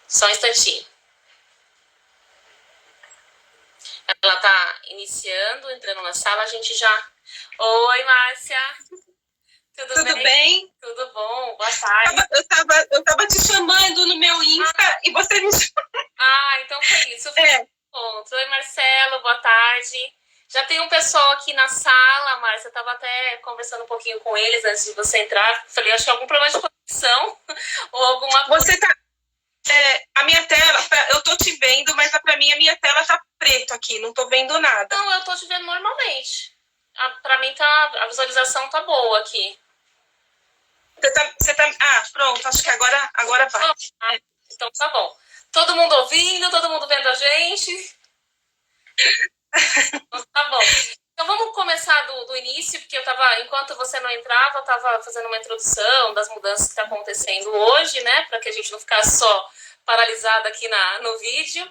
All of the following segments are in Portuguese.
Só um instantinho. Ela tá iniciando, entrando na sala, a gente já... Oi, Márcia. Tudo bem? Tudo bom? Boa tarde. Eu tava te chamando no meu Insta e você me chamou. Então foi isso. Oi, Marcelo, boa tarde. Já tem um pessoal aqui na sala, Márcia. Eu tava até conversando um pouquinho com eles antes de você entrar. Falei, acho que é algum problema de conexão ou alguma coisa. Você tá... a minha tela, eu tô te vendo, mas pra mim a minha tela tá preto aqui, não tô vendo nada. Não, eu tô te vendo normalmente. Pra mim a visualização tá boa aqui. Pronto, acho que agora vai. Então tá bom. Todo mundo ouvindo, todo mundo vendo a gente. Então, tá bom. Então vamos começar do início, porque enquanto você não entrava, eu estava fazendo uma introdução das mudanças que estão acontecendo hoje, né? Para que a gente não ficasse só paralisada aqui no vídeo.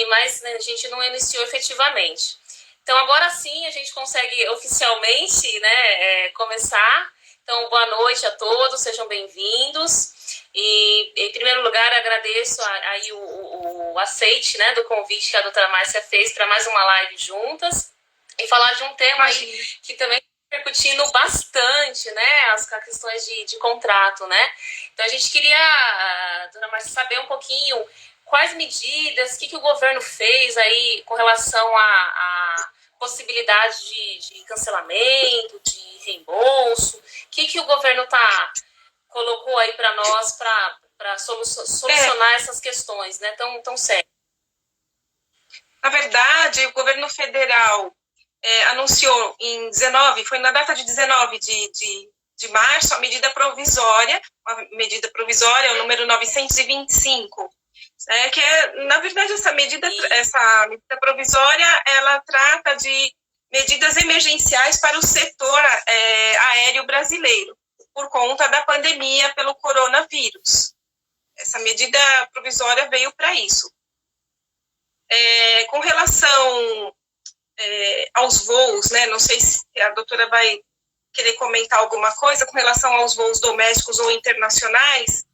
Mas né, a gente não iniciou efetivamente. Então agora sim a gente consegue oficialmente, né, começar. Então boa noite a todos, sejam bem-vindos. E, em primeiro lugar, agradeço aí o aceite, né, do convite que a doutora Márcia fez para mais uma live juntas e falar de um tema aí que também está repercutindo bastante, né, as questões de contrato, né. Então, a gente queria, doutora Márcia, saber um pouquinho quais medidas, o que o governo fez aí com relação à possibilidade de cancelamento, de reembolso, o que o governo colocou aí para nós para solucionar essas questões, né, tão sérias. Na verdade, o governo federal anunciou foi na data de 19 de março, a medida provisória, o número 925, que na verdade, essa medida provisória, ela trata de medidas emergenciais para o setor aéreo brasileiro, por conta da pandemia pelo coronavírus. Essa medida provisória veio para isso. Com relação aos voos, né, não sei se a doutora vai querer comentar alguma coisa com relação aos voos domésticos ou internacionais,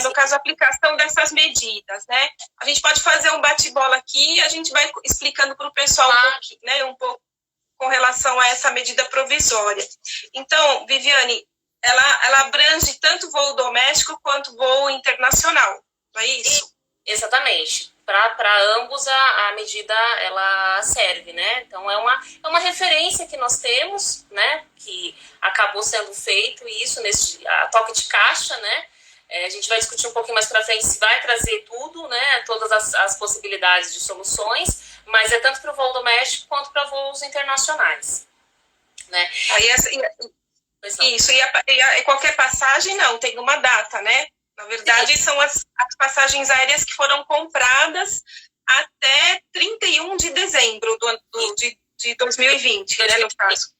no caso, a aplicação dessas medidas, né? A gente pode fazer um bate-bola aqui e a gente vai explicando para o pessoal um pouco com relação a essa medida provisória. Então, Viviane, ela abrange tanto voo doméstico quanto voo internacional, não é isso? Exatamente. Para ambos a medida ela serve, né? Então é uma referência que nós temos, né? Que acabou sendo feito isso a toque de caixa, né? A gente vai discutir um pouquinho mais para frente se vai trazer tudo, né? Todas as possibilidades de soluções, mas é tanto para o voo doméstico quanto para voos internacionais, né? E qualquer passagem não, tem uma data, né? Na verdade, são as passagens aéreas que foram compradas até 31 de dezembro de 2020, né, no caso.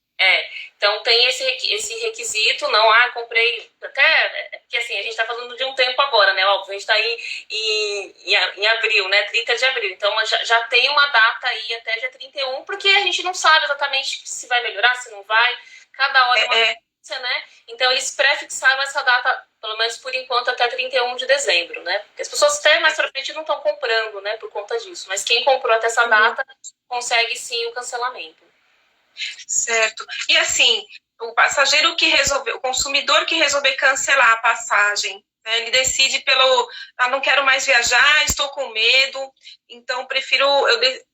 Então tem esse requisito, não, comprei, até, porque assim, a gente está falando de um tempo agora, né, óbvio, a gente está em abril, né, 30 de abril, então já tem uma data aí até dia 31, porque a gente não sabe exatamente se vai melhorar, se não vai, cada hora é uma notícia, né, então eles prefixaram essa data, pelo menos por enquanto, até 31 de dezembro, né, porque as pessoas até mais pra frente não estão comprando, né, por conta disso, mas quem comprou até essa data consegue sim o cancelamento. Certo. E assim, o consumidor que resolver cancelar a passagem, né, ele decide não quero mais viajar, estou com medo, então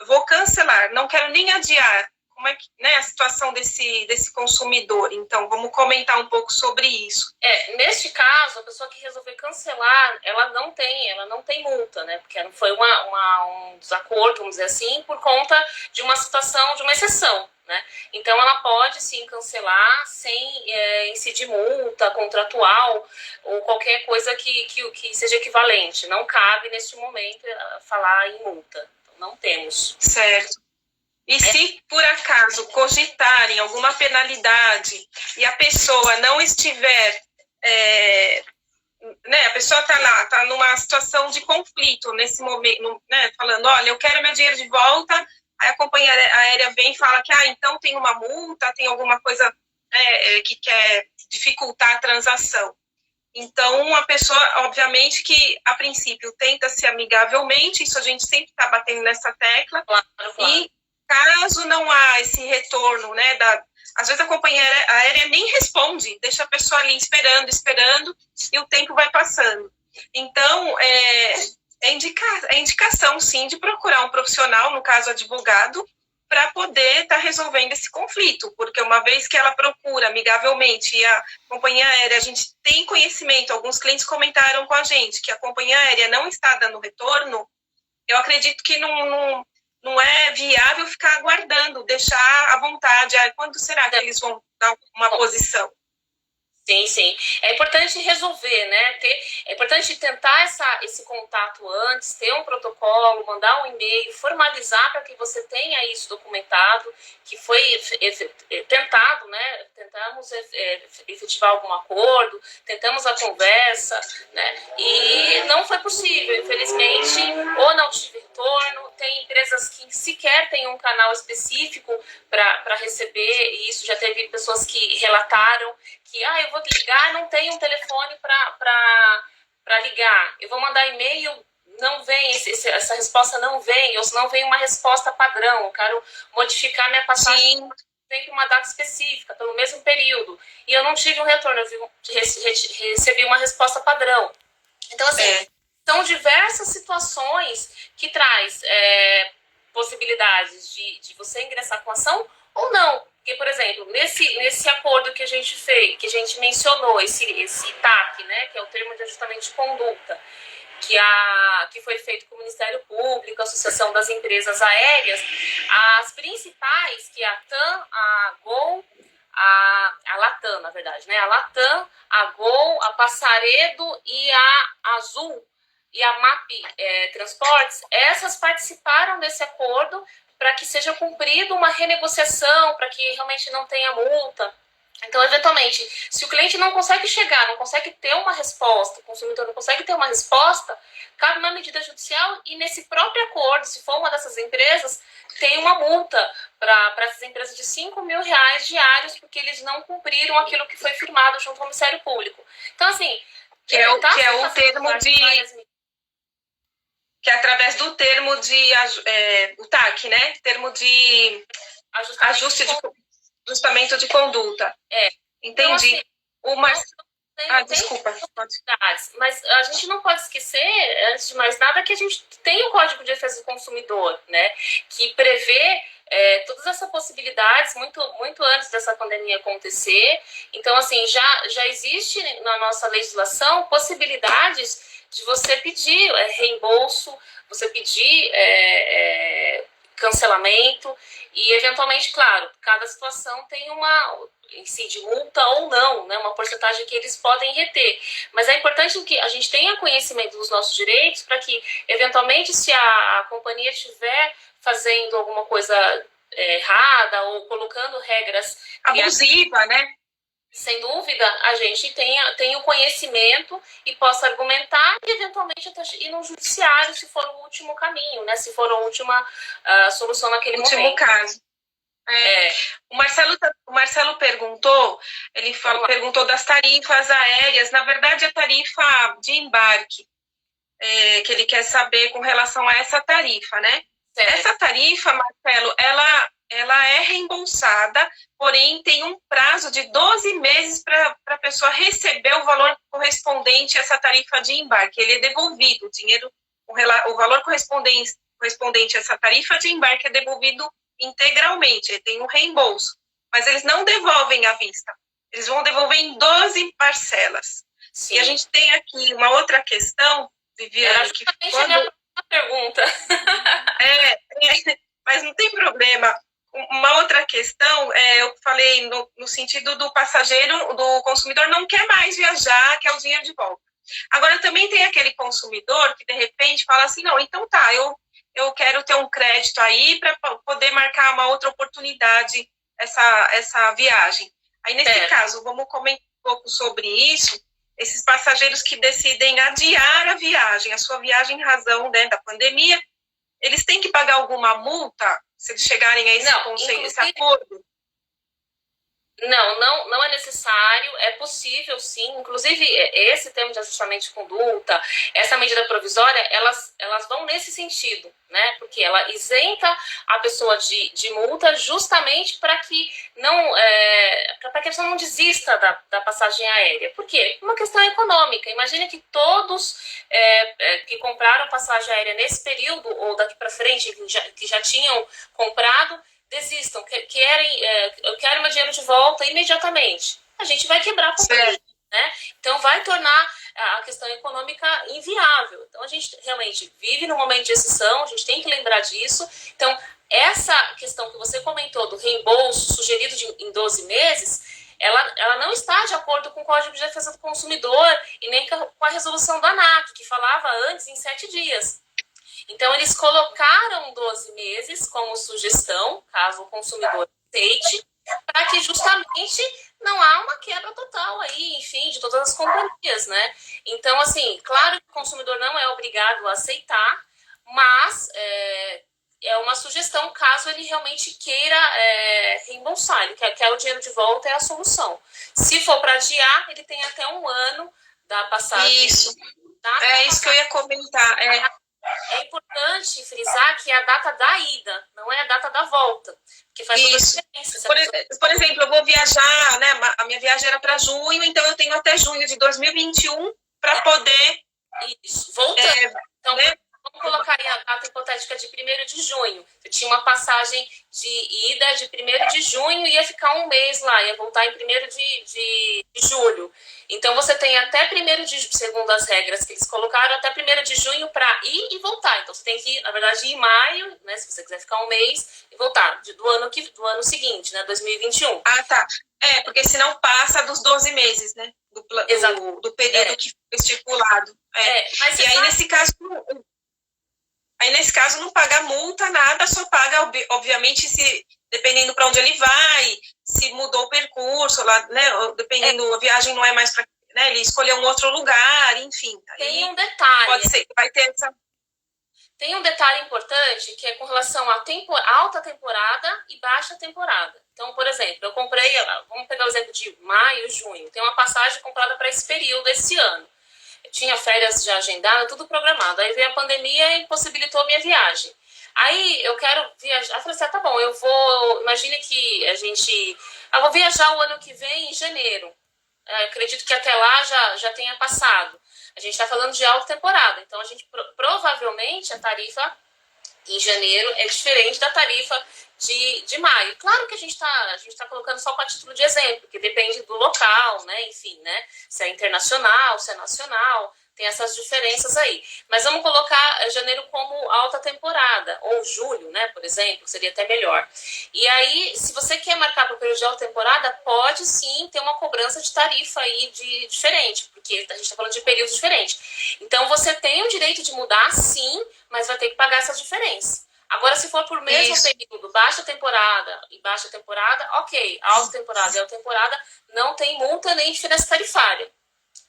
vou cancelar, não quero nem adiar. Como é que, né, a situação desse consumidor? Então, vamos comentar um pouco sobre isso. Neste caso, a pessoa que resolver cancelar, ela não tem multa, né? Porque não foi um desacordo, vamos dizer assim, por conta de uma situação, de uma exceção, né? Então, ela pode, sim, cancelar sem incidir multa contratual ou qualquer coisa que seja equivalente. Não cabe, neste momento, falar em multa. Então, não temos. Certo. E se, por acaso, cogitarem alguma penalidade e a pessoa não estiver... né, a pessoa está numa situação de conflito nesse momento, né, falando, olha, eu quero meu dinheiro de volta, aí a companhia aérea vem e fala que, então tem uma multa, tem alguma coisa que quer dificultar a transação. Então, a pessoa, obviamente, que a princípio tenta se amigavelmente, isso a gente sempre está batendo nessa tecla, Claro. E caso não há esse retorno, né, às vezes a companhia aérea nem responde, deixa a pessoa ali esperando, e o tempo vai passando. Então, é indicação, sim, de procurar um profissional, no caso, advogado, para poder estar resolvendo esse conflito, porque uma vez que ela procura amigavelmente e a companhia aérea, a gente tem conhecimento, alguns clientes comentaram com a gente que a companhia aérea não está dando retorno, eu acredito que não é viável ficar aguardando, deixar à vontade. Quando será que eles vão dar uma posição? Sim, sim. É importante resolver, né? É importante tentar esse contato antes, ter um protocolo, mandar um e-mail, formalizar para que você tenha isso documentado, que foi tentado, né? Tentamos efetivar algum acordo, tentamos a conversa, né? E não foi possível, infelizmente, ou não tive retorno. Tem empresas que sequer têm um canal específico para receber, e isso já teve pessoas que relataram que eu vou ligar, não tem um telefone para ligar, eu vou mandar e-mail, não vem, essa resposta não vem, ou se não vem uma resposta padrão, eu quero modificar minha passagem sempre uma data específica, pelo mesmo período, e eu não tive um retorno, eu recebi uma resposta padrão. Então, assim, são diversas situações que traz possibilidades de você ingressar com ação ou não. Porque, por exemplo, nesse acordo que a gente fez, que a gente mencionou, esse TAC, né, que é o termo de ajustamento de conduta, que foi feito com o Ministério Público, a Associação das Empresas Aéreas, as principais, que é a TAM, a GOL, a Latam, na verdade, né, a Latam, a GOL, a Passaredo e a Azul e a MAP Transportes, essas participaram desse acordo para que seja cumprida uma renegociação, para que realmente não tenha multa. Então, eventualmente, se o cliente não consegue chegar, não consegue ter uma resposta, o consumidor não consegue ter uma resposta, cabe uma medida judicial e nesse próprio acordo, se for uma dessas empresas, tem uma multa para essas empresas de R$5.000 diários, porque eles não cumpriram aquilo que foi firmado junto ao Ministério Público. Então, assim... Que é o termo de... Que é através do termo de... o TAC, né? Termo de ajustamento de conduta. Entendi. Então, assim, desculpa. Mas a gente não pode esquecer, antes de mais nada, que a gente tem o Código de Defesa do Consumidor, né? Que prevê todas essas possibilidades muito antes dessa pandemia acontecer. Então, assim, já existe na nossa legislação possibilidades de você pedir reembolso, você pedir cancelamento e, eventualmente, claro, cada situação tem uma em si de multa ou não, né, uma porcentagem que eles podem reter. Mas é importante que a gente tenha conhecimento dos nossos direitos para que, eventualmente, se a companhia estiver fazendo alguma coisa errada ou colocando regras abusiva, né? Sem dúvida, a gente tenha o conhecimento e possa argumentar e, eventualmente, até ir no judiciário se for o último caminho, né? Se for a última solução naquele último momento. Caso. O Marcelo perguntou, perguntou das tarifas aéreas, na verdade a tarifa de embarque, que ele quer saber com relação a essa tarifa, né? Certo. Essa tarifa, Marcelo, ela é reembolsada, porém tem um prazo de 12 meses para a pessoa receber o valor correspondente a essa tarifa de embarque. Ele é devolvido, o valor correspondente a essa tarifa de embarque é devolvido integralmente, tem um reembolso, mas eles não devolvem à vista, eles vão devolver em 12 parcelas. Sim. E a gente tem aqui uma outra questão, Viviane, que quando... a pergunta. Mas não tem problema. Uma outra questão, eu falei no sentido do passageiro, do consumidor não quer mais viajar, quer o dinheiro de volta. Agora, também tem aquele consumidor que, de repente, fala assim, não, então tá, eu quero ter um crédito aí para poder marcar uma outra oportunidade, essa viagem. Aí, nesse caso, vamos comentar um pouco sobre isso, esses passageiros que decidem adiar a viagem, a sua viagem em razão, né, da pandemia, eles têm que pagar alguma multa se eles chegarem a esse acordo? Não é necessário, é possível sim, inclusive esse termo de ajustamento de conduta, essa medida provisória, elas vão nesse sentido, né? Porque ela isenta a pessoa de multa justamente para que não para que a pessoa não desista da passagem aérea. Por quê? Uma questão econômica. Imagine que todos que compraram passagem aérea nesse período ou daqui para frente, que já tinham comprado, desistam, eu quero meu dinheiro de volta imediatamente. A gente vai quebrar a companhia, né? Então vai tornar a questão econômica inviável. Então a gente realmente vive num momento de exceção, a gente tem que lembrar disso. Então essa questão que você comentou do reembolso sugerido em 12 meses, ela não está de acordo com o Código de Defesa do Consumidor e nem com a resolução da ANAC, que falava antes em 7 dias. Então, eles colocaram 12 meses como sugestão, caso o consumidor aceite, para que justamente não há uma quebra total aí, enfim, de todas as companhias, né? Então, assim, claro que o consumidor não é obrigado a aceitar, mas é uma sugestão caso ele realmente queira reembolsar, ele quer o dinheiro de volta, é a solução. Se for para adiar, ele tem até 1 ano da passagem. Isso, isso que eu ia comentar, É importante frisar que é a data da ida, não é a data da volta. Porque faz toda a diferença. Por exemplo, eu vou viajar, né? A minha viagem era para junho, então eu tenho até junho de 2021 para poder. Isso, voltando. Então, né? Vamos colocar aí a data hipotética de 1º de junho. Eu tinha uma passagem de ida de 1º de junho e ia ficar 1 mês lá, ia voltar em 1º de julho. Então, você tem até 1º de junho, segundo as regras que eles colocaram, até 1º de junho para ir e voltar. Então, você tem que ir, na verdade, ir em maio, né, se você quiser ficar 1 mês, e voltar do ano seguinte, né, 2021. Ah, tá. Porque senão passa dos 12 meses, né? Do período que foi estipulado. Mas e aí, nesse caso, não paga multa, nada, só paga, obviamente, se dependendo para onde ele vai, se mudou o percurso, lá, né? Dependendo, a viagem não é mais para, né, ele escolher um outro lugar, enfim. Tem um detalhe. Pode ser que vai ter essa. Tem um detalhe importante que é com relação à alta temporada e baixa temporada. Então, por exemplo, eu comprei, vamos pegar o exemplo de maio, junho, tem uma passagem comprada para esse período, esse ano. Eu tinha férias já agendadas, tudo programado. Aí veio a pandemia e impossibilitou a minha viagem. Aí eu quero viajar. Eu falei assim, tá bom, eu vou. Imagine que eu vou viajar o ano que vem, em janeiro. Eu acredito que até lá já tenha passado. A gente está falando de alta temporada. Então, provavelmente a tarifa em janeiro é diferente da tarifa de maio. Claro que a gente tá colocando só com a título de exemplo, que depende do local, né? Enfim, né? Se é internacional, se é nacional, tem essas diferenças aí. Mas vamos colocar janeiro como alta temporada, ou julho, né? Por exemplo, seria até melhor. E aí, se você quer marcar para o período de alta temporada, pode sim ter uma cobrança de tarifa aí diferente, porque a gente está falando de períodos diferentes. Então, você tem o direito de mudar, sim, mas vai ter que pagar essas diferenças. Agora, se for por mesmo período, baixa temporada e baixa temporada, ok. Alta temporada e alta temporada não tem multa nem diferença tarifária.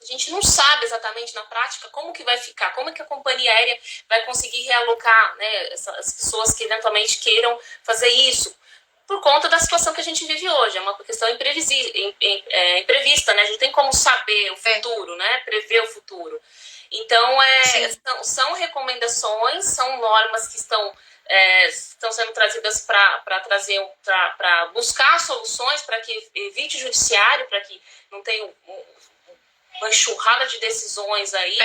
A gente não sabe exatamente na prática como que vai ficar, como é que a companhia aérea vai conseguir realocar, né, essas pessoas que eventualmente queiram fazer isso, por conta da situação que a gente vive hoje. É uma questão imprevista, né? A gente tem como saber o futuro, né? Prever o futuro. Então, são recomendações, são normas que estão sendo trazidas para buscar soluções, para que evite o judiciário, para que não tenha uma enxurrada de decisões aí.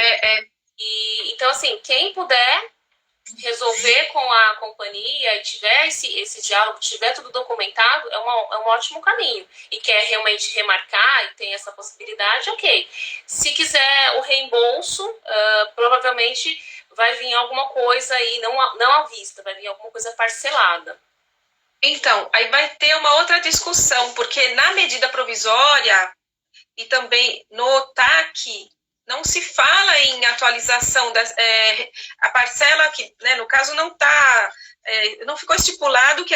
Então, assim, quem puder resolver com a companhia e tiver esse diálogo, tiver tudo documentado, é um ótimo caminho. E quer realmente remarcar e tem essa possibilidade, ok. Se quiser o reembolso, provavelmente vai vir alguma coisa aí, não à vista, vai vir alguma coisa parcelada. Então, aí vai ter uma outra discussão, porque na medida provisória e também no TAC, não se fala em atualização a parcela que, né, no caso, não ficou estipulado que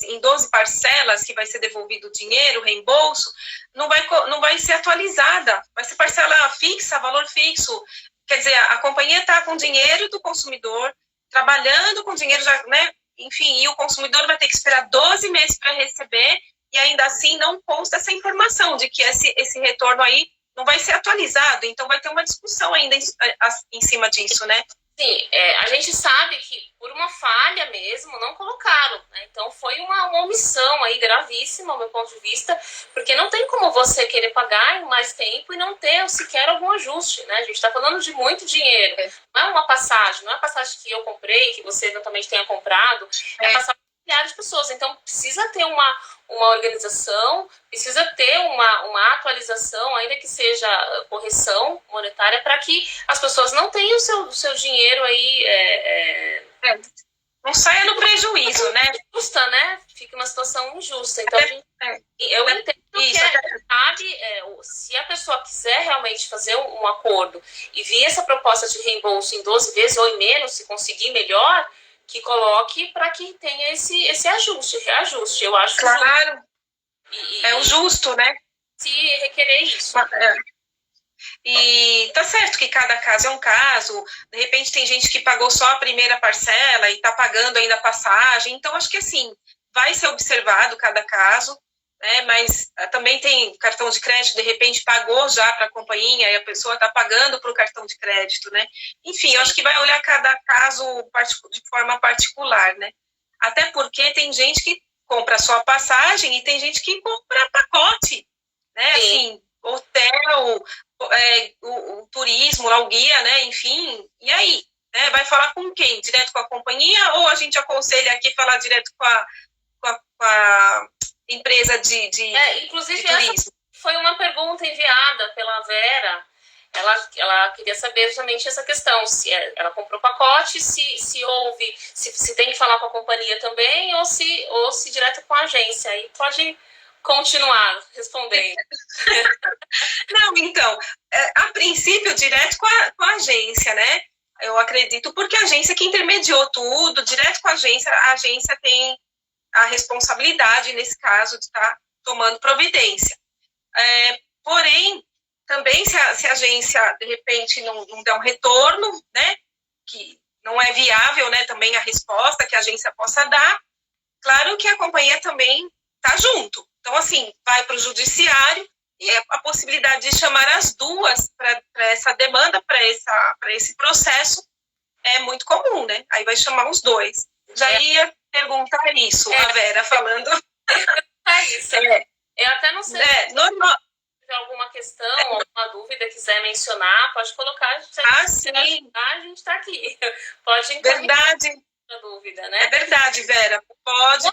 em 12 parcelas que vai ser devolvido o dinheiro, o reembolso, não vai ser atualizada, vai ser parcela fixa, valor fixo. Quer dizer, a companhia está com dinheiro do consumidor, trabalhando com dinheiro, já, né, enfim, e o consumidor vai ter que esperar 12 meses para receber, e ainda assim não consta essa informação de que esse retorno aí não vai ser atualizado, então vai ter uma discussão ainda em cima disso, né? Sim, a gente sabe que por uma falha mesmo não colocaram, né? Então foi uma omissão aí gravíssima, ao meu ponto de vista, porque não tem como você querer pagar em mais tempo e não ter sequer algum ajuste, né? A gente está falando de muito dinheiro, não é uma passagem, não é a passagem que eu comprei, que você eventualmente tenha comprado, é a passagem de milhares de pessoas, então precisa ter uma organização, precisa ter uma atualização, ainda que seja correção monetária, para que as pessoas não tenham o seu dinheiro aí... não saia no prejuízo, né? Injusta, né? Fica uma situação injusta. Então, eu entendo que sabe, se a pessoa quiser realmente fazer um acordo e vir essa proposta de reembolso em 12 vezes ou em menos, se conseguir melhor, que coloque para que tenha esse reajuste. Eu acho claro. É o justo, né? Se requerer isso. E tá certo que cada caso é um caso, de repente tem gente que pagou só a primeira parcela e está pagando ainda a passagem, então acho que assim, vai ser observado cada caso, né, mas também tem cartão de crédito, de repente pagou já para a companhia e a pessoa está pagando para o cartão de crédito, né, enfim, eu acho que vai olhar cada caso de forma particular, né, até porque tem gente que compra só a passagem e tem gente que compra pacote, né, assim, hotel, o turismo, o guia, né, enfim, e aí, né, vai falar com quem? Direto com a companhia ou a gente aconselha aqui falar direto com a empresa de inclusive, de turismo? essa foi uma pergunta enviada pela Vera, ela queria saber justamente essa questão, se ela comprou pacote, se houve, se tem que falar com a companhia também, ou se direto com a agência, aí pode continuar respondendo. Não, então, a princípio, direto com a agência, né? Eu acredito, porque a agência que intermediou tudo, direto com a agência tem a responsabilidade, nesse caso, de estar tomando providência. Porém, também, se a agência, de repente, não der um retorno, né? Que não é viável, né? Também a resposta que a agência possa dar, claro que a companhia também está junto. Então, assim, vai para o judiciário e a possibilidade de chamar as duas para essa demanda, para esse processo, é muito comum, né? Aí vai chamar os dois. Já ia perguntar isso, a Vera falando. Isso. Eu até não sei se tiver alguma questão, alguma dúvida, quiser mencionar, pode colocar. Sim. A gente está aqui. Pode encaminhar. Verdade. A dúvida, né? É verdade, Vera.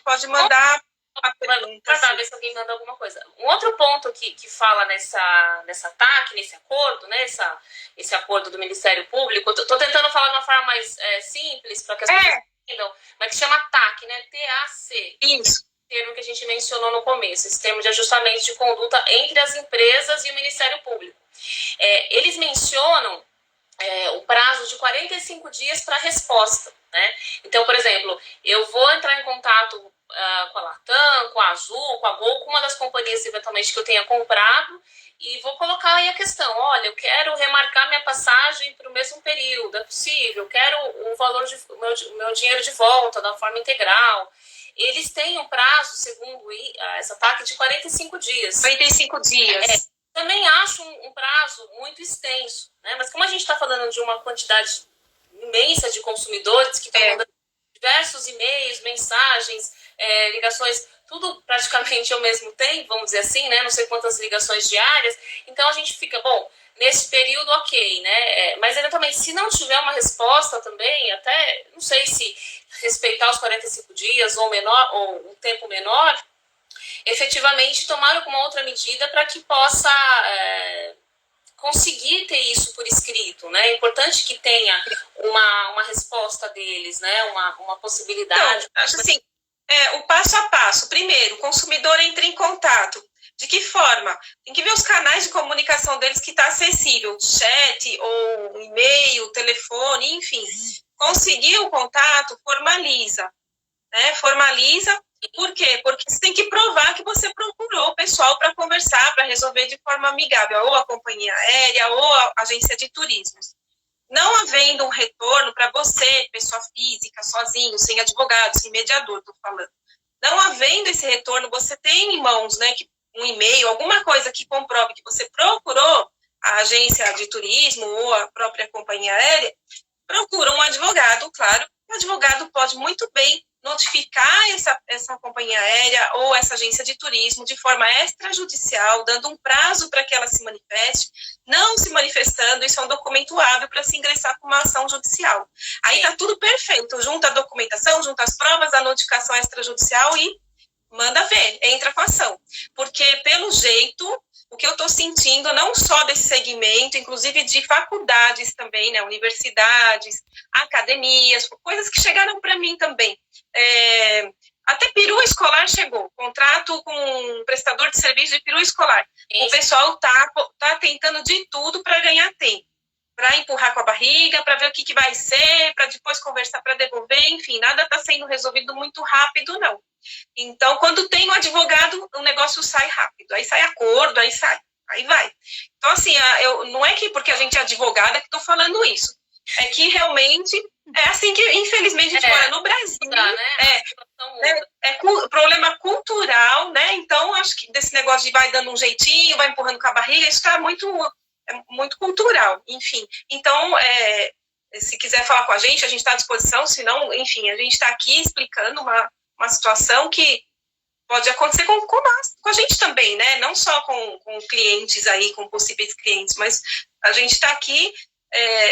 Pode mandar a pergunta. Para ver se alguém manda alguma coisa. Um outro ponto que fala nessa TAC, nesse acordo, né? Esse acordo do Ministério Público, estou tentando falar de uma forma mais simples para que as pessoas entendam, mas que chama TAC, né? TAC. Isso. Termo que a gente mencionou no começo, esse termo de ajustamento de conduta entre as empresas e o Ministério Público. Eles mencionam o prazo de 45 dias para resposta, né? Então, por exemplo, eu vou entrar em contato com a Latam, com a Azul, com a Gol, com uma das companhias eventualmente que eu tenha comprado e vou colocar aí a questão, olha, eu quero remarcar minha passagem para o mesmo período, é possível, eu quero o valor o meu dinheiro de volta da forma integral. Eles têm um prazo, segundo essa TAC, de 45 dias. 45 dias. Também acho um prazo muito extenso, né? Mas como a gente está falando de uma quantidade imensa de consumidores que estão mandando diversos e-mails, mensagens, ligações, tudo praticamente ao mesmo tempo, vamos dizer assim, né? Não sei quantas ligações diárias. Então a gente fica, bom, nesse período ok, né? Mas eventualmente, se não tiver uma resposta também, até não sei se respeitar os 45 dias ou um tempo menor, efetivamente tomar alguma outra medida para que possa conseguir ter isso por escrito, né? É importante que tenha uma resposta deles, né? Uma possibilidade. Então, acho assim, o passo a passo. Primeiro, o consumidor entra em contato. De que forma? Tem que ver os canais de comunicação deles que está acessível, chat, ou e-mail, telefone, enfim. Conseguir o contato, formaliza. Né? Formaliza, por quê? Porque você tem que provar que você procurou o pessoal para conversar, para resolver de forma amigável, ou a companhia aérea, ou a agência de turismo. Não havendo um retorno para você, pessoa física, sozinho, sem advogado, sem mediador, estou falando. Não havendo esse retorno, você tem em mãos, né, um e-mail, alguma coisa que comprove que você procurou a agência de turismo ou a própria companhia aérea, procura um advogado, claro. O advogado pode muito bem notificar essa companhia aérea ou essa agência de turismo de forma extrajudicial, dando um prazo para que ela se manifeste. Não se manifestando, isso é um documento hábil para se ingressar com uma ação judicial. Aí está tudo perfeito, junta a documentação, junta as provas, a notificação extrajudicial e manda ver, entra com a ação. Porque, pelo jeito, o que eu estou sentindo, não só desse segmento, inclusive de faculdades também, né, universidades, academias, coisas que chegaram para mim também. Até perua escolar chegou, contrato com um prestador de serviço de perua escolar. Isso. O pessoal tá tentando de tudo para ganhar tempo, para empurrar com a barriga, para ver o que vai ser, para depois conversar, para devolver, enfim, nada está sendo resolvido muito rápido, não. Então, quando tem um advogado, o negócio sai rápido, aí sai acordo, aí vai. Então, assim, não é que porque a gente é advogada que estou falando isso, é que realmente é assim que, infelizmente, a gente mora no Brasil, né? É problema cultural, né? Então, acho que desse negócio de vai dando um jeitinho, vai empurrando com a barriga, isso está muito cultural, enfim. Então, se quiser falar com a gente está à disposição, senão, enfim, a gente está aqui explicando uma situação que pode acontecer com a gente também, né? Não só com clientes aí, com possíveis clientes, mas a gente está aqui,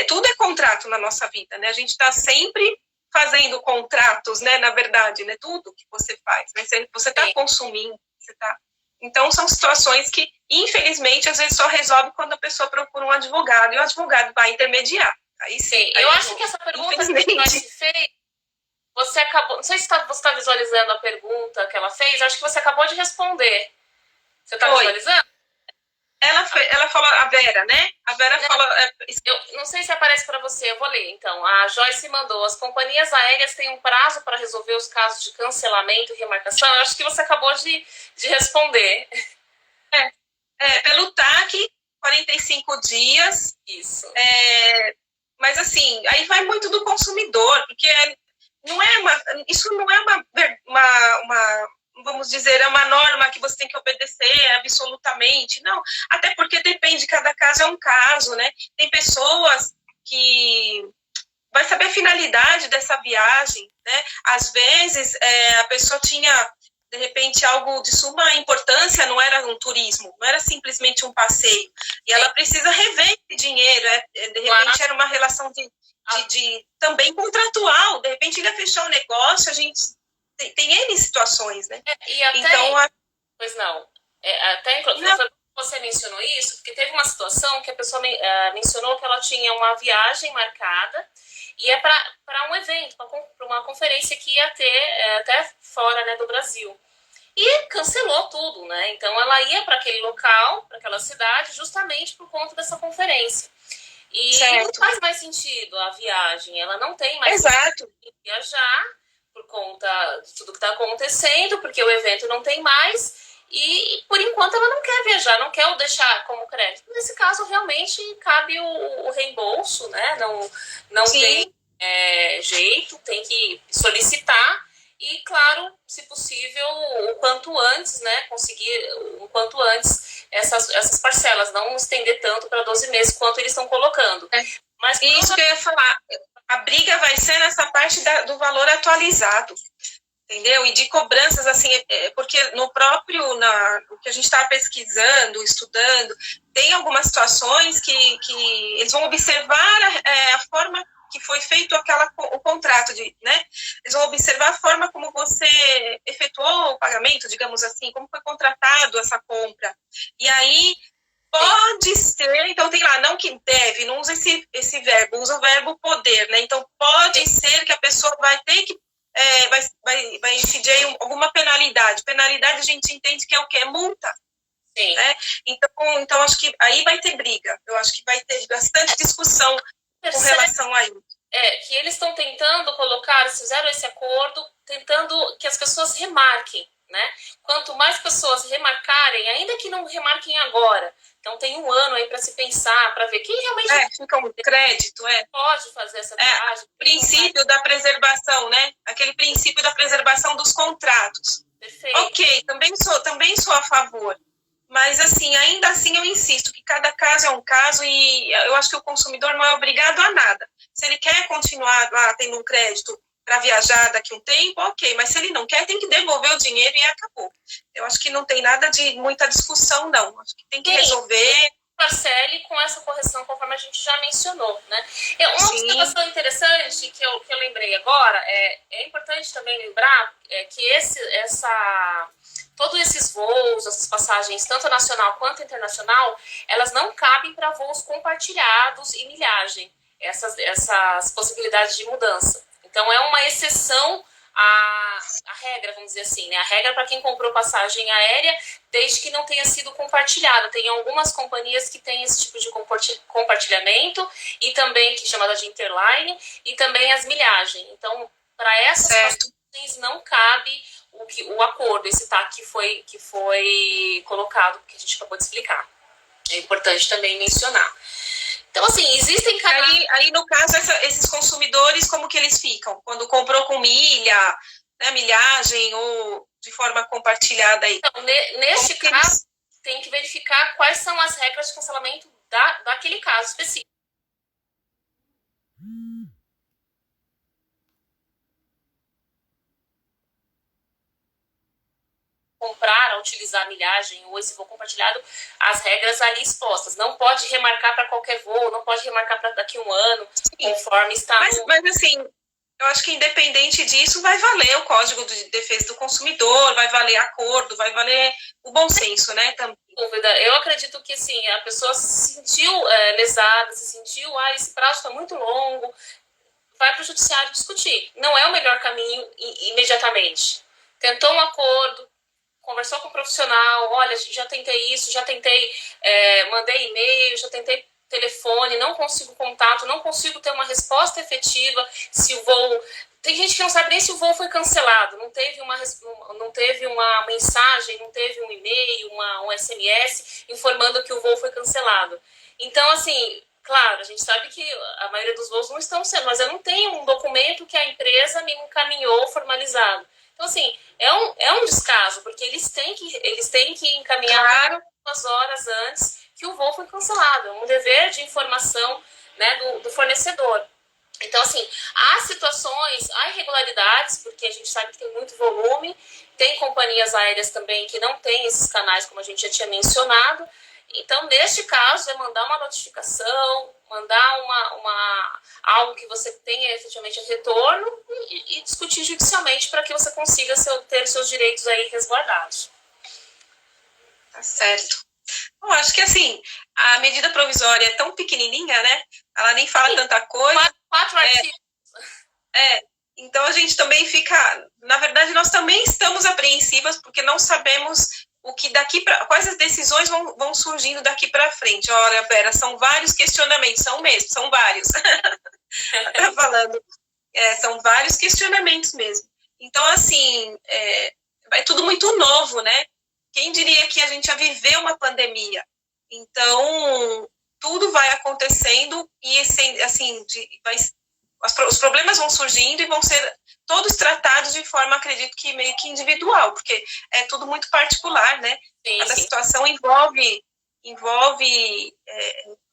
tudo é contrato na nossa vida, né? A gente está sempre fazendo contratos, né? Na verdade, né? Tudo que você faz, né? Você está consumindo, Então, são situações que, infelizmente, às vezes só resolve quando a pessoa procura um advogado, e o advogado vai intermediar. Aí sim. Eu acho que essa pergunta que a gente fez, você acabou, não sei se você está visualizando a pergunta que ela fez, acho que você acabou de responder. Você está visualizando? Ela falou, a Vera, né? A Vera falou... Eu não sei se aparece para você, eu vou ler. Então, a Joyce mandou, as companhias aéreas têm um prazo para resolver os casos de cancelamento e remarcação? Eu acho que você acabou de responder. Pelo TAC, 45 dias. Isso. Mas, assim, aí vai muito do consumidor, porque isso não é uma vamos dizer, é uma norma que você tem que obedecer absolutamente, não, até porque depende, cada caso é um caso, né, tem pessoas que vai saber a finalidade dessa viagem, né, às vezes a pessoa tinha, de repente, algo de suma importância, não era um turismo, não era simplesmente um passeio, e ela precisa rever esse dinheiro, de repente era uma relação de também contratual, de repente ele ia fechar um negócio, a gente tem N situações, né? E até, então, pois não, até inclusive você mencionou isso, porque teve uma situação que a pessoa mencionou que ela tinha uma viagem marcada e é para um evento, para uma conferência que ia ter até fora, né, do Brasil. E cancelou tudo, né? Então ela ia para aquele local, para aquela cidade, justamente por conta dessa conferência. E não faz mais sentido a viagem, ela não tem mais sentido de viajar por conta de tudo que está acontecendo, porque o evento não tem mais, e por enquanto ela não quer viajar, não quer o deixar como crédito. Nesse caso, realmente, cabe o reembolso, né? Não tem jeito, tem que solicitar, e claro, se possível, o quanto antes, né? Conseguir o quanto antes essas parcelas, não estender tanto para 12 meses quanto eles estão colocando. Mas isso que eu ia falar, a briga vai ser nessa parte do valor atualizado, entendeu? E de cobranças, assim, porque no que a gente estava pesquisando, estudando, tem algumas situações que eles vão observar a forma que foi feito o contrato, né? Eles vão observar a forma como você efetuou o pagamento, digamos assim, como foi contratado essa compra. E aí, pode ser, então tem lá, não que deve, não usa esse verbo, usa o verbo poder, né? Então, pode ser que a pessoa vai ter que, vai incidir aí alguma penalidade. Penalidade a gente entende que é o quê? Multa. Sim. Né? Então, acho que aí vai ter briga. Eu acho que vai ter bastante discussão com relação a isso. Que eles estão tentando colocar, fizeram esse acordo, tentando que as pessoas remarquem, né? Quanto mais pessoas remarcarem, ainda que não remarquem agora, então tem um ano aí para se pensar, para ver quem realmente fica um crédito, pode fazer essa viagem. Princípio da preservação, né? Aquele princípio da preservação dos contratos. Perfeito. Ok, também sou a favor. Mas, assim, ainda assim eu insisto que cada caso é um caso e eu acho que o consumidor não é obrigado a nada. Se ele quer continuar lá tendo um crédito para viajar daqui a um tempo, ok. Mas se ele não quer, tem que devolver o dinheiro e acabou. Eu acho que não tem nada de muita discussão, não. Acho que tem que resolver. Parcele com essa correção, conforme a gente já mencionou, né? Uma observação interessante que eu lembrei agora, é importante também lembrar que todos esses voos, essas passagens, tanto nacional quanto internacional, elas não cabem para voos compartilhados e milhagem, essas possibilidades de mudança. Então, é uma exceção a regra, vamos dizer assim, né? A regra para quem comprou passagem aérea, desde que não tenha sido compartilhada. Tem algumas companhias que têm esse tipo de compartilhamento, e também, que é chamada de interline, e também as milhagens. Então, para essas passagens não cabe o acordo, esse TAC que foi colocado, que a gente acabou de explicar. É importante também mencionar. Então, assim, existem canais... Aí, no caso, esses consumidores, como que eles ficam? Quando comprou com milha, né, milhagem ou de forma compartilhada aí? Então, neste caso, tem que verificar quais são as regras de cancelamento daquele caso específico. Comprar, utilizar a milhagem ou esse voo compartilhado, as regras ali expostas. Não pode remarcar para qualquer voo, não pode remarcar para daqui a um ano, conforme está... Mas assim, eu acho que independente disso, vai valer o Código de Defesa do Consumidor, vai valer acordo, vai valer o bom senso, né? Também. Eu acredito que, assim, a pessoa se sentiu lesada, se sentiu, esse prazo está muito longo, vai para o judiciário discutir. Não é o melhor caminho imediatamente. Tentou um acordo, conversou com o profissional, olha, já tentei isso, já tentei, mandei e-mail, já tentei telefone, não consigo contato, não consigo ter uma resposta efetiva se o voo... Tem gente que não sabe nem se o voo foi cancelado, não teve uma mensagem, não teve um e-mail, um SMS informando que o voo foi cancelado. Então, assim, claro, a gente sabe que a maioria dos voos não estão sendo, mas eu não tenho um documento que a empresa me encaminhou formalizado. Então, assim, é um descaso, porque eles têm que encaminhar umas horas antes que o voo foi cancelado. É um dever de informação, né, do fornecedor. Então, assim, há situações, há irregularidades, porque a gente sabe que tem muito volume, tem companhias aéreas também que não têm esses canais, como a gente já tinha mencionado. Então, neste caso, é mandar uma notificação, mandar algo que você tenha efetivamente retorno e discutir judicialmente para que você consiga ter seus direitos aí resguardados. Tá certo. Bom, acho que, assim, a medida provisória é tão pequenininha, né? Ela nem fala tanta coisa. Quatro artigos. Então, a gente também fica... Na verdade, nós também estamos apreensivas porque não sabemos o que quais as decisões vão surgindo daqui para frente. Olha, Vera, são vários questionamentos, são vários. Tá falando. São vários questionamentos mesmo. Então, assim, é tudo muito novo, né? Quem diria que a gente ia viver uma pandemia? Então, tudo vai acontecendo e, assim, os problemas vão surgindo e vão ser todos tratados de forma, acredito que meio que individual, porque é tudo muito particular, né? Sim, Cada sim. situação envolve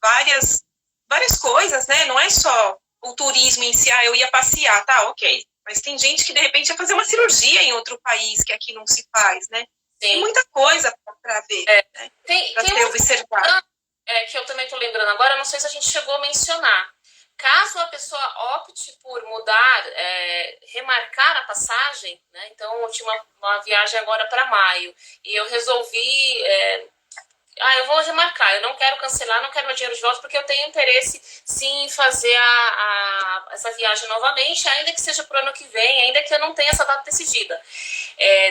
várias coisas, né? Não é só o turismo em si, eu ia passear, tá, ok. Mas tem gente que, de repente, ia fazer uma cirurgia em outro país que aqui não se faz, né? Sim. Tem muita coisa para ver, né? Para ter observado. Que eu também estou lembrando agora, não sei se a gente chegou a mencionar. Caso a pessoa opte por mudar, remarcar a passagem, né? Então, eu tinha uma viagem agora para maio, e eu resolvi... eu vou remarcar, eu não quero cancelar, não quero meu dinheiro de volta, porque eu tenho interesse, sim, em fazer essa viagem novamente, ainda que seja para o ano que vem, ainda que eu não tenha essa data decidida,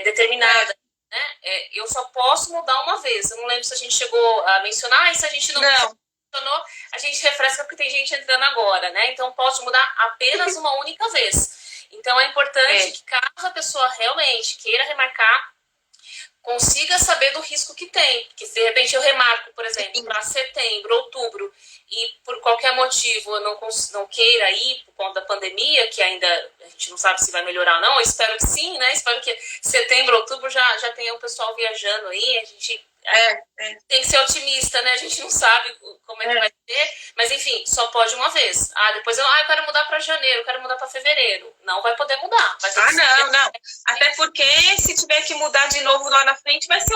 determinada. Né? Eu só posso mudar uma vez. Eu não lembro se a gente chegou a mencionar, e se a gente não mencionou, a gente refresca porque tem gente entrando agora, né? Então pode mudar apenas uma única vez. Então é importante que, caso a pessoa realmente queira remarcar, consiga saber do risco que tem. Porque se de repente eu remarco, por exemplo, para setembro, outubro, e por qualquer motivo eu não queira ir por conta da pandemia, que ainda a gente não sabe se vai melhorar ou não, eu espero que sim, né? Espero que setembro, outubro já tenha o pessoal viajando aí, a gente tem que ser otimista, né? A gente não sabe como é que vai ser, mas enfim, só pode uma vez. Depois eu quero mudar para janeiro, eu quero mudar para fevereiro. Não vai poder mudar. Vai ter não. Até porque se tiver que mudar de novo lá na frente, vai ser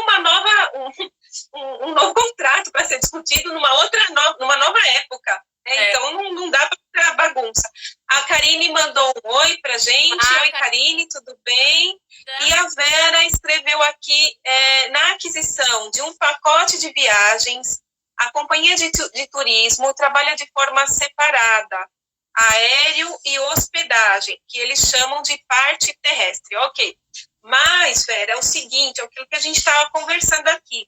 um novo contrato para ser discutido numa nova época. Então não dá para bagunça. A Karine mandou um oi pra gente. Oi, Karine, tudo bem? E a Vera escreveu aqui, na aquisição de um pacote de viagens, a companhia de turismo trabalha de forma separada, aéreo e hospedagem, que eles chamam de parte terrestre. Ok. Mas, Vera, é o seguinte, é aquilo que a gente estava conversando aqui.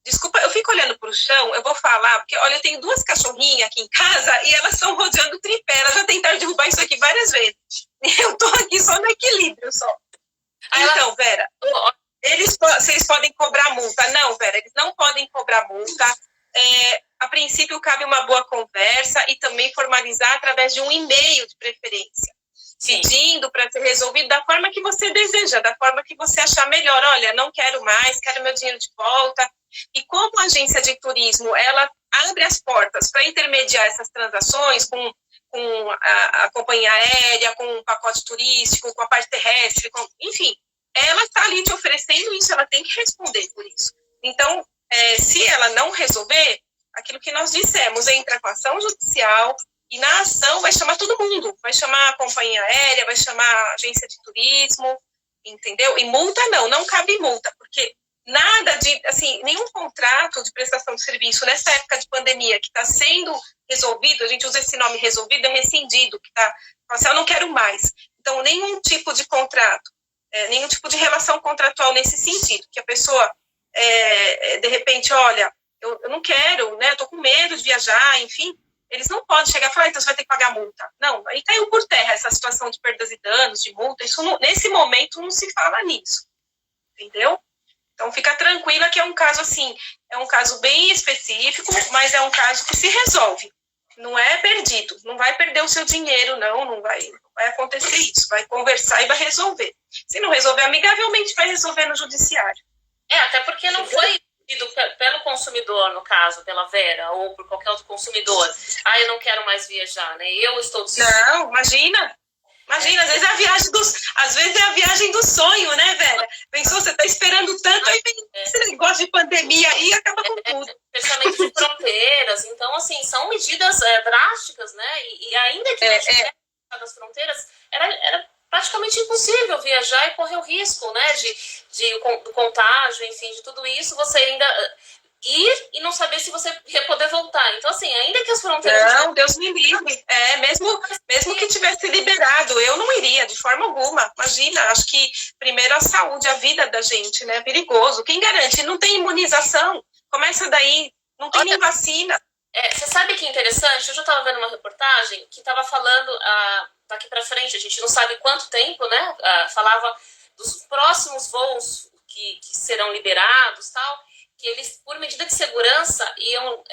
Desculpa, eu fico olhando para o chão, eu vou falar, porque, olha, eu tenho 2 cachorrinhas aqui em casa e elas estão rodeando tripé, elas já tentaram derrubar isso aqui várias vezes. E eu tô aqui só no equilíbrio, só. Então, Vera, vocês podem cobrar multa? Não, Vera, eles não podem cobrar multa. A princípio, cabe uma boa conversa e também formalizar através de um e-mail de preferência. Sim. Pedindo para ser resolvido da forma que você deseja, da forma que você achar melhor. Olha, não quero mais, quero meu dinheiro de volta. E como a agência de turismo, ela abre as portas para intermediar essas transações com a companhia aérea, com o pacote turístico, com a parte terrestre, enfim, ela está ali te oferecendo isso, ela tem que responder por isso. Então, se ela não resolver, aquilo que nós dissemos, entra com ação judicial, e na ação vai chamar todo mundo, vai chamar a companhia aérea, vai chamar a agência de turismo, entendeu? E multa não cabe multa, porque nada de, assim, nenhum contrato de prestação de serviço nessa época de pandemia que está sendo resolvido, a gente usa esse nome resolvido, é rescindido, que está, assim, eu não quero mais. Então, nenhum tipo de contrato, nenhum tipo de relação contratual nesse sentido, que a pessoa, de repente, olha, eu não quero, né, eu tô com medo de viajar, enfim, eles não podem chegar e falar, então você vai ter que pagar multa. Não, aí caiu por terra essa situação de perdas e danos, de multa, isso nesse momento não se fala nisso, entendeu? Então, fica tranquila que é um caso assim, é um caso bem específico, mas é um caso que se resolve. Não é perdido, não vai perder o seu dinheiro, não vai acontecer isso. Vai conversar e vai resolver. Se não resolver amigavelmente, vai resolver no judiciário. Até porque não foi pedido pelo consumidor, no caso, pela Vera, ou por qualquer outro consumidor. Eu não quero mais viajar, né? Eu estou decidindo. Não, imagina, às vezes é a viagem do sonho, né, Vera? Pensou, você tá esperando tanto, aí vem esse negócio de pandemia aí e acaba com tudo. Fechamento de fronteiras, então, assim, são medidas drásticas, né? E ainda que não tivesse das fronteiras, era praticamente impossível viajar e correr o risco, né? Do contágio, enfim, de tudo isso, você ainda ir e não saber se você ia poder voltar. Então, assim, ainda que as fronteiras... Não, Deus me livre. Mesmo que tivesse liberado, eu não iria, de forma alguma. Imagina, acho que primeiro a saúde, a vida da gente, né? É perigoso. Quem garante? Não tem imunização. Começa daí, não tem nem vacina. Você sabe que é interessante? Hoje eu estava vendo uma reportagem que estava falando, daqui para frente, a gente não sabe quanto tempo, né? Falava dos próximos voos que serão liberados, tal, que eles, por medida de segurança, iam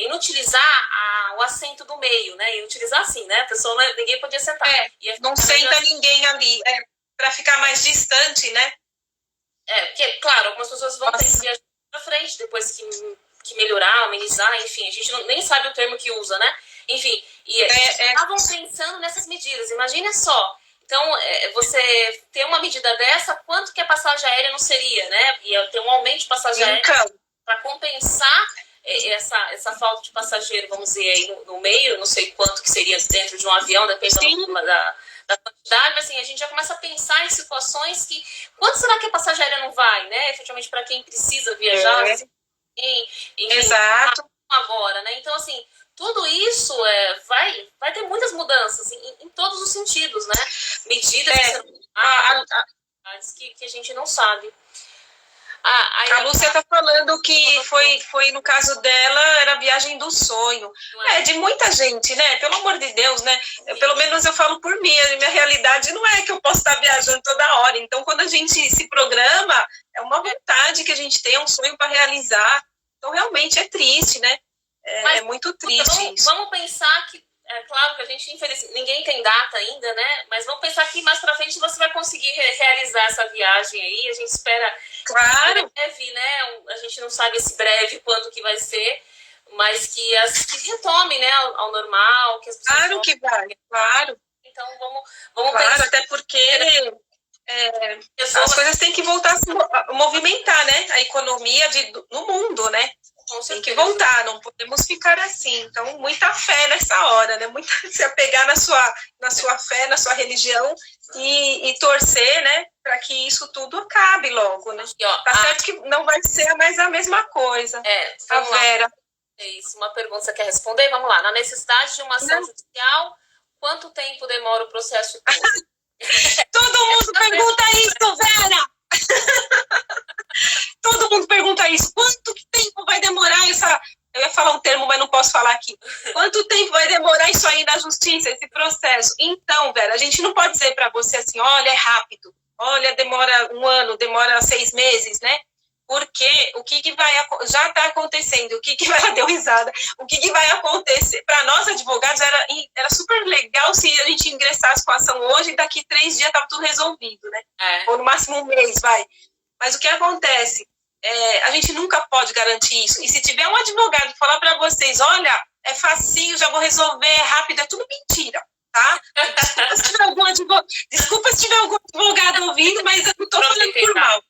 inutilizar o assento do meio, né? Inutilizar assim, né? A pessoa, ninguém podia sentar. Não senta ninguém ali, para ficar mais distante, né? Porque, claro, algumas pessoas vão ter que viajar para frente, depois que melhorar, amenizar, enfim, a gente nem sabe o termo que usa, né? Enfim, e estavam pensando nessas medidas, imagina só. Então, você ter uma medida dessa, quanto que a passagem aérea não seria, né? Ia ter um aumento de passagem aérea para compensar essa falta de passageiro, vamos dizer, aí no meio, não sei quanto que seria dentro de um avião, dependendo da quantidade, mas assim, a gente já começa a pensar em situações que, quanto será que a passagem aérea não vai, né? Efetivamente, para quem precisa viajar, enfim, exato. Agora, né? Então, assim, tudo isso vai ter muitas mudanças em todos os sentidos, né? Medidas que a gente não sabe. A Lúcia está falando que foi no caso dela, era a viagem do sonho. De muita gente, né? Pelo amor de Deus, né? Pelo menos eu falo por mim, a minha realidade não é que eu posso estar viajando toda hora. Então, quando a gente se programa, é uma vontade que a gente tem, é um sonho para realizar. Então, realmente é triste, né? É muito triste isso. Vamos pensar que, é claro que a gente, infelizmente, ninguém tem data ainda, né? Mas vamos pensar que mais pra frente você vai conseguir realizar essa viagem aí. A gente espera, claro, breve, né? A gente não sabe esse breve quando que vai ser, mas que retome, né, ao normal. Que as pessoas claro que vai, claro. Então vamos claro, pensar. Até porque as coisas têm que voltar a se movimentar, né? A economia no mundo, né? Tem que voltar, não podemos ficar assim. Então, muita fé nessa hora, né? Se apegar na sua fé, na sua religião e torcer, né? Para que isso tudo acabe logo, né? Tá certo que não vai ser mais a mesma coisa. A Vera. É isso, uma pergunta que você quer responder? Vamos lá. Na necessidade de uma ação judicial, quanto tempo demora o processo todo? Todo mundo pergunta isso, Vera! Todo mundo pergunta isso. Quanto tempo vai demorar essa... Eu ia falar um termo, mas não posso falar aqui. Quanto tempo vai demorar isso aí na justiça, esse processo? Então, Vera, a gente não pode dizer para você assim, olha, é rápido. Olha, demora 1 ano, demora 6 meses, né? Porque o que vai... Já está acontecendo. O que vai... Ela deu risada. O que vai acontecer? Para nós, advogados, era super legal se a gente ingressasse com a ação hoje e daqui 3 dias estava tudo resolvido, né? Ou no máximo 1 mês, vai. Mas o que acontece? A gente nunca pode garantir isso. E se tiver um advogado falar para vocês, olha, é facinho, já vou resolver, é rápido, é tudo mentira, tá? Desculpa se tiver algum advogado ouvindo, mas eu não estou falando por mal.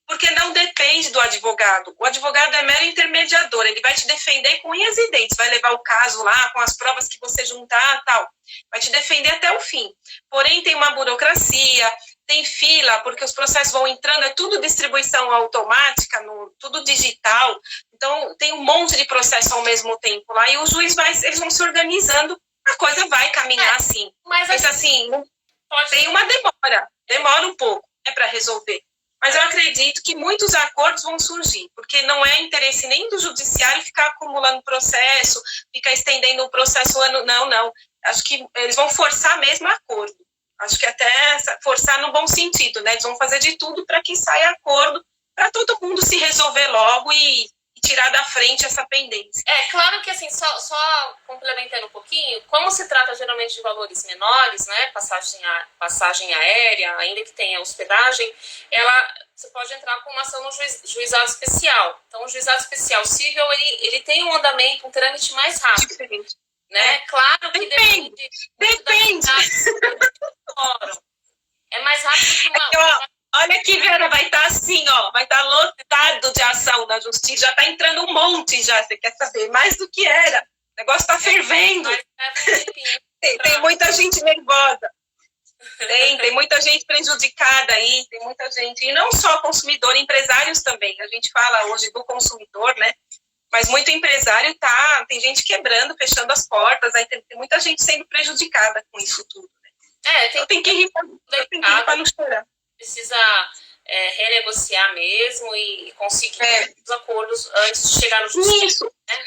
Porque não depende do advogado. O advogado é mero intermediador, ele vai te defender com unhas e dentes, vai levar o caso lá com as provas que você juntar, tal. Vai te defender até o fim. Porém, tem uma burocracia, tem fila, porque os processos vão entrando, é tudo distribuição automática, tudo digital. Então, tem um monte de processo ao mesmo tempo lá, e o juiz eles vão se organizando, a coisa vai caminhar assim. Mas assim, tem uma demora um pouco, né, para resolver. Mas eu acredito que muitos acordos vão surgir, porque não é interesse nem do judiciário ficar acumulando processo, ficar estendendo o processo ano, não. Acho que eles vão forçar mesmo acordo. Acho que até forçar no bom sentido, né? Eles vão fazer de tudo para que saia acordo, para todo mundo se resolver logo e tirar da frente essa pendência. Claro que assim, só complementando um pouquinho, como se trata geralmente de valores menores, né, passagem aérea, ainda que tenha hospedagem, você pode entrar com uma ação no juizado especial. Então, o juizado especial civil, ele tem um andamento, um trâmite mais rápido. Diferente. Né? Claro que depende. É mais rápido que uma... Olha aqui, Vera, vai estar assim, ó, vai estar lotado de ação na justiça, já está entrando um monte já, você quer saber, mais do que era, o negócio está fervendo, tem muita gente nervosa, tem muita gente prejudicada aí, tem muita gente, e não só consumidor, empresários também, a gente fala hoje do consumidor, né, mas muito empresário tem gente quebrando, fechando as portas, aí tem muita gente sendo prejudicada com isso tudo, né. Tem que rir para não chorar. Precisa renegociar mesmo e conseguir os acordos antes de chegar no justiça. Isso. Né?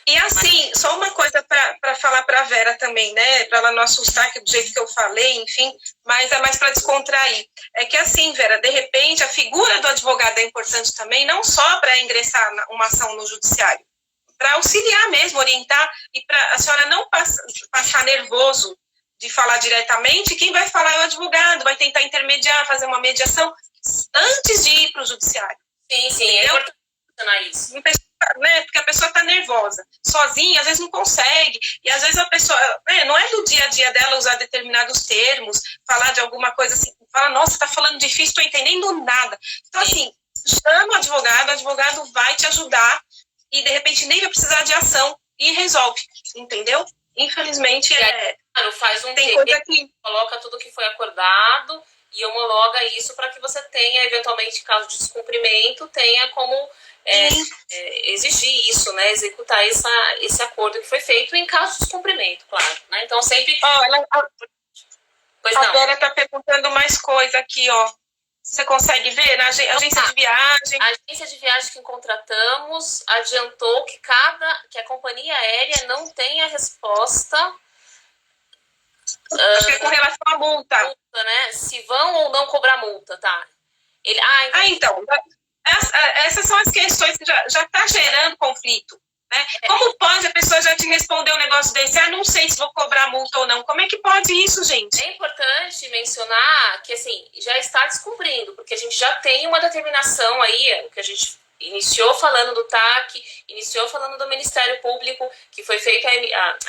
E assim, só uma coisa para falar para a Vera também, né? Para ela não assustar, que do jeito que eu falei, enfim, mas é mais para descontrair. É que assim, Vera, de repente, a figura do advogado é importante também, não só para ingressar uma ação no judiciário, para auxiliar mesmo, orientar, e para a senhora não passar nervoso de falar diretamente, quem vai falar é o advogado, vai tentar intermediar, fazer uma mediação antes de ir para o judiciário. Sim, é importante funcionar isso. Né, porque a pessoa está nervosa, sozinha, às vezes não consegue, e às vezes a pessoa, não é do dia a dia dela usar determinados termos, falar de alguma coisa assim, fala, nossa, está falando difícil, estou entendendo nada. Então, assim, chama o advogado vai te ajudar, e de repente nem vai precisar de ação, e resolve, entendeu? Infelizmente, claro, faz um tem coisa que coloca tudo que foi acordado e homologa isso para que você tenha, eventualmente, caso de descumprimento, tenha como exigir isso, né? Executar esse acordo que foi feito em caso de descumprimento, claro. Né? Então, sempre... A Vera está perguntando mais coisa aqui, ó. Você consegue ver na agência de viagem? A agência de viagem que contratamos adiantou que a companhia aérea não tem a resposta. Acho que é com relação à multa. Multa, né? Se vão ou não cobrar multa, tá? Então, essas são as questões que já está gerando conflito. Né? Como pode a pessoa já te responder um negócio desse? Não sei se vou cobrar multa ou não. Como é que pode isso, gente? É importante mencionar que, assim, já está descumprindo, porque a gente já tem uma determinação aí, o que a gente iniciou falando do TAC, iniciou falando do Ministério Público, que foi feita,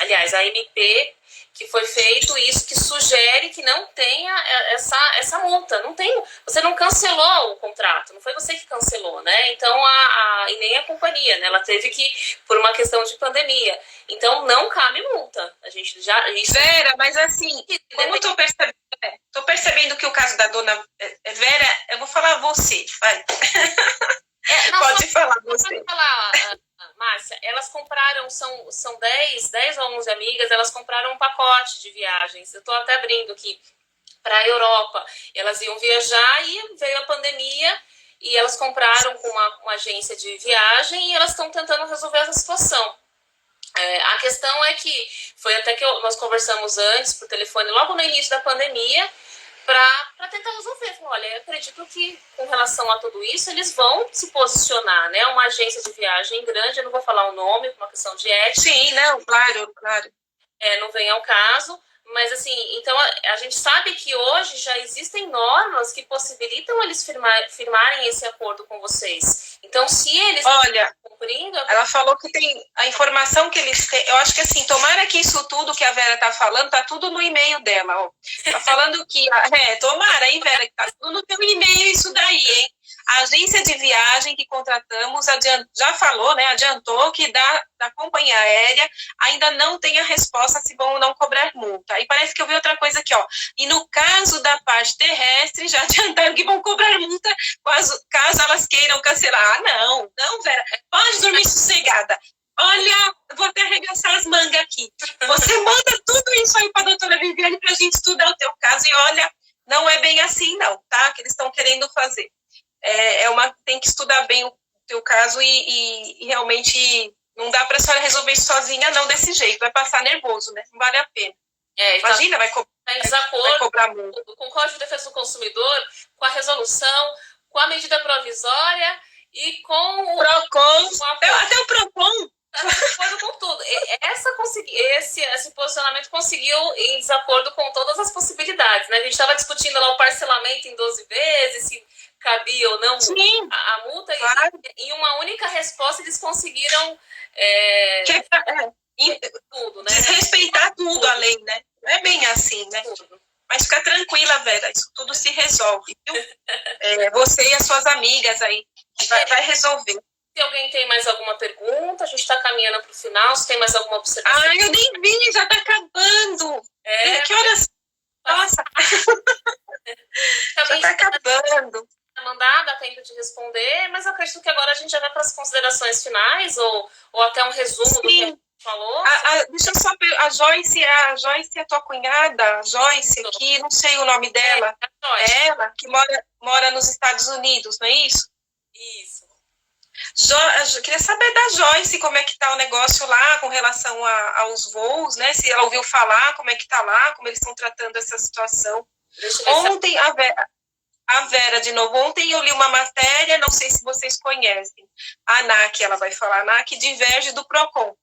aliás, a MP, que foi feito isso, que sugere que não tenha essa multa. Não tem, você não cancelou o contrato, não foi você que cancelou, né? Então, e nem a companhia, né? Ela teve que, por uma questão de pandemia. Então, não cabe multa. A gente já... Vera, mas assim, como eu tô percebendo que o caso da dona Vera, eu vou falar você, vai. Pode falar você. Pode falar, Márcia, elas compraram, são 10 ou 11 amigas, elas compraram um pacote de viagens. Eu estou até abrindo aqui para a Europa. Elas iam viajar e veio a pandemia e elas compraram com uma agência de viagem e elas estão tentando resolver essa situação. A questão é que foi até que nós conversamos antes por telefone, logo no início da pandemia, para tentar resolver. Olha, eu acredito que com relação a tudo isso, eles vão se posicionar, né? Uma agência de viagem grande, eu não vou falar o nome, por uma questão de ética. Sim, não, claro. Não vem ao caso, mas assim, então a gente sabe que hoje já existem normas que possibilitam eles firmarem esse acordo com vocês. Então, se eles... Olha, ela falou que tem a informação que eles têm. Eu acho que assim, tomara que isso tudo que a Vera tá falando, tá tudo no e-mail dela, ó. Tá falando que... tomara, hein, Vera, que tá tudo no teu e-mail isso daí, hein? A agência de viagem que contratamos já falou, né, adiantou que da companhia aérea ainda não tem a resposta se vão ou não cobrar multa. E parece que eu vi outra coisa aqui, ó. E no caso da parte terrestre, já adiantaram que vão cobrar multa caso elas queiram cancelar. Não, Vera, pode dormir sossegada. Olha, eu vou até arregaçar as mangas aqui. Você manda tudo isso aí para a doutora Viviane para a gente estudar o teu caso. E olha, não é bem assim não, tá? Que eles estão querendo fazer. Tem que estudar bem o teu caso e realmente não dá para a senhora resolver isso sozinha não desse jeito, vai passar nervoso, né? Não vale a pena. Imagina, vai em desacordo cobrar multa. Com o Código de Defesa do Consumidor, com a resolução, com a medida provisória e com o PROCON, até o PROCON. Está de acordo com tudo. Esse posicionamento conseguiu em desacordo com todas as possibilidades, né? A gente estava discutindo lá o parcelamento em 12 vezes, se cabia ou não a multa, claro. E em uma única resposta eles conseguiram tudo, né? Desrespeitar tudo a lei, né? Não é bem assim, né? Tudo. Mas fica tranquila, Vera, isso tudo se resolve, viu? Você e as suas amigas aí, vai resolver. Se alguém tem mais alguma pergunta, a gente está caminhando para o final. Se tem mais alguma observação? Eu nem vi, já está acabando. Que horas? Nossa! Já está acabando. Mandar, dá tempo de responder, mas eu acredito que agora a gente já vai para as considerações finais ou até um resumo do que a gente falou. Deixa eu só ver, a Joyce é a tua cunhada, a Joyce aqui, não sei o nome dela. É ela que mora nos Estados Unidos, não é isso? Isso. Eu queria saber da Joyce como é que tá o negócio lá com relação aos voos, né? Se ela ouviu falar, como é que tá lá, como eles estão tratando essa situação. Ontem, a Vera, de novo, ontem eu li uma matéria, não sei se vocês conhecem, a ANAC, ela vai falar, a ANAC diverge do PROCON.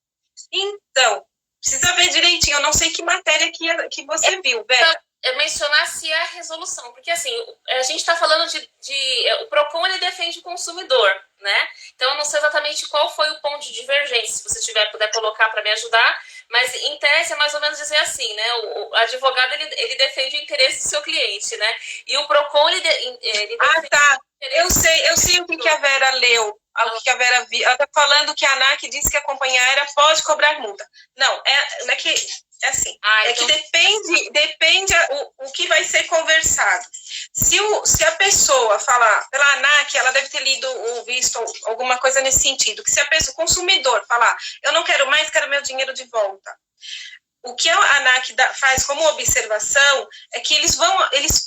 Então, precisa ver direitinho, eu não sei que matéria que você viu, Vera. Mencionar se é a resolução, porque assim, a gente está falando o PROCON, ele defende o consumidor, né? Então eu não sei exatamente qual foi o ponto de divergência, se você puder colocar para me ajudar, mas em tese é mais ou menos dizer assim, né? O advogado, ele defende o interesse do seu cliente, né? E o PROCON, ele defende tá. Eu sei o que a Vera leu, o que a Vera viu. Ela está falando que a ANAC disse que a companhia aérea pode cobrar multa. Não é que... assim, então... que depende o que vai ser conversado. Se a pessoa falar, pela ANAC, ela deve ter lido ou visto alguma coisa nesse sentido, que se o consumidor falar, eu não quero mais, quero meu dinheiro de volta, O que a ANAC faz como observação é que eles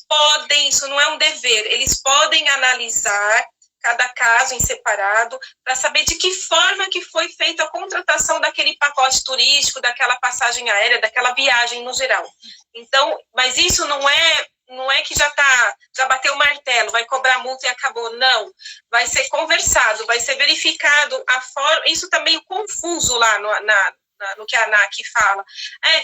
podem, isso não é um dever, eles podem analisar cada caso em separado para saber de que forma que foi feita a contratação daquele pacote turístico, daquela passagem aérea, daquela viagem no geral. Então, mas isso não é que já bateu o martelo, vai cobrar multa e acabou, não. Vai ser conversado, vai ser verificado a forma, isso também é confuso lá no que a ANAC fala,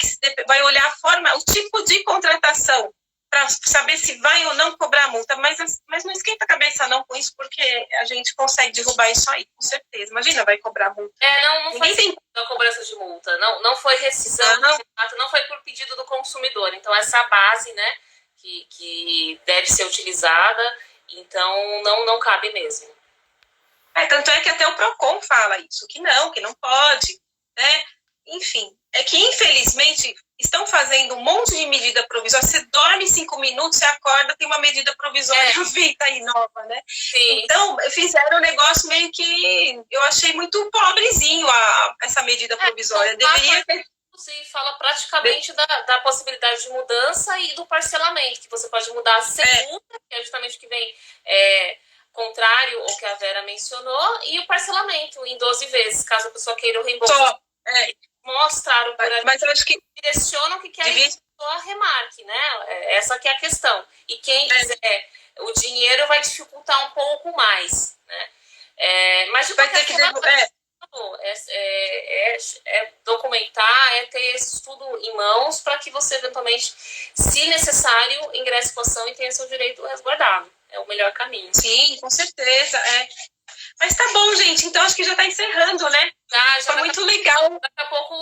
que vai olhar a forma, o tipo de contratação, para saber se vai ou não cobrar multa, mas não esquenta a cabeça não com isso, porque a gente consegue derrubar isso aí, com certeza. Imagina, vai cobrar multa. Não foi a cobrança de multa, não foi rescisão, não foi por pedido do consumidor. Então, essa base, né, que deve ser utilizada, então não cabe mesmo. Tanto é que até o PROCON fala isso, que não pode, né? Enfim, é que infelizmente estão fazendo um monte de medida provisória. Você dorme 5 minutos, você acorda, tem uma medida provisória feita aí nova, né? Sim. Então, fizeram um negócio meio que eu achei muito pobrezinho essa medida provisória. Deveria ter. Você fala praticamente da possibilidade de mudança e do parcelamento, que você pode mudar a segunda, que é justamente o que vem contrário ao que a Vera mencionou, e o parcelamento em 12 vezes, caso a pessoa queira o reembolso. Mostraram por ali, mas eu acho que direcionam que a pessoa remarque, né? Essa que é a questão. E quem quiser o dinheiro vai dificultar um pouco mais, né? Mas de vai ter que documentar, ter esse estudo em mãos para que você eventualmente, se necessário, ingresse com a ação e tenha seu direito resguardado. É o melhor caminho. Sim, com certeza, Mas tá bom, gente. Então acho que já tá encerrando, né? Já foi muito legal. Daqui a pouco